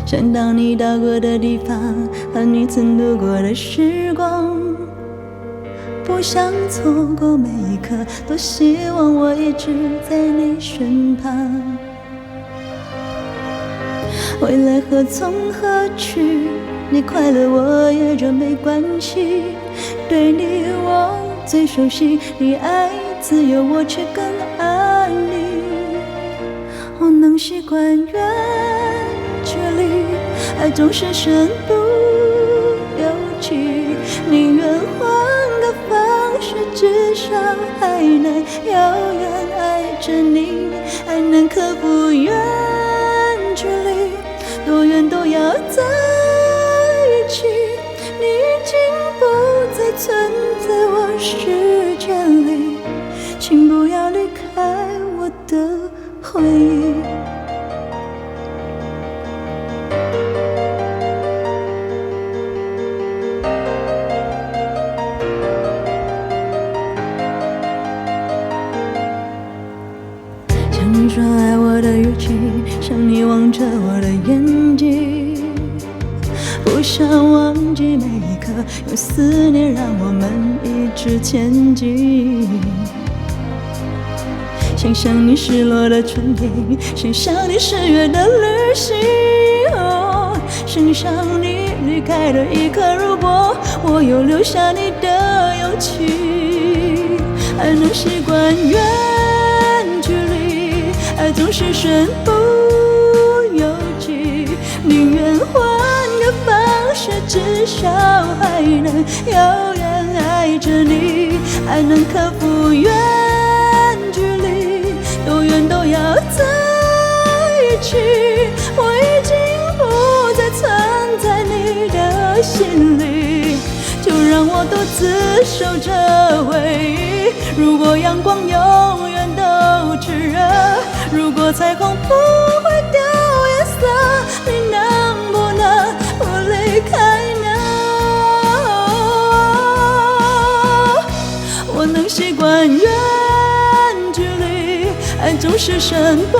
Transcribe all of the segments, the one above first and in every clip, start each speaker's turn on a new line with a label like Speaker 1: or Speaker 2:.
Speaker 1: 想到你到过的地方和你曾度过的时光，不想错过每一刻，多希望我一直在你身旁。未来何从何去？你快乐我也就没关系。对你我最熟悉，你爱自由，我却更爱你。我能习惯远距离，爱总是身不由己。宁愿换个方式，至少还能遥远爱着你，还能克服远距离，多远都要在一起。你已经不再存在我世界里，请不要离开我的回忆。像你说爱我的语气，像你望着我的眼睛，不想忘记每一刻，有思念让我们一直前进。想象你失落的春天，想象你10月的旅行，想象你离开的一刻，如果我有留下你的勇气，还能习惯远距离，爱总是身不由己。宁愿换个方式，至少还能遥远爱着你，还能克服远距离，多远都要在一起。我已经不再存在你的心里，就让我独自守着回忆。如果阳光永远都炽热，如果彩虹不会掉颜色，你能不能不离开呢？我能习惯远距离，爱总是身不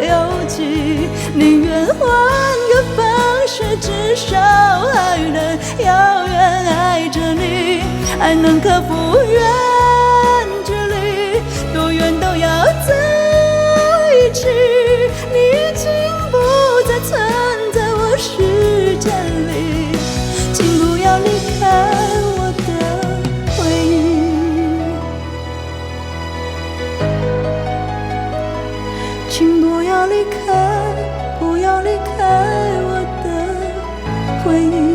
Speaker 1: 由己。宁愿换个方式，至少还能遥远爱着你，还能克服远距离，多远都要在一起。你已经不再存在我世界里，请不要离开我的回忆，请不要离开，不要离开我的回忆。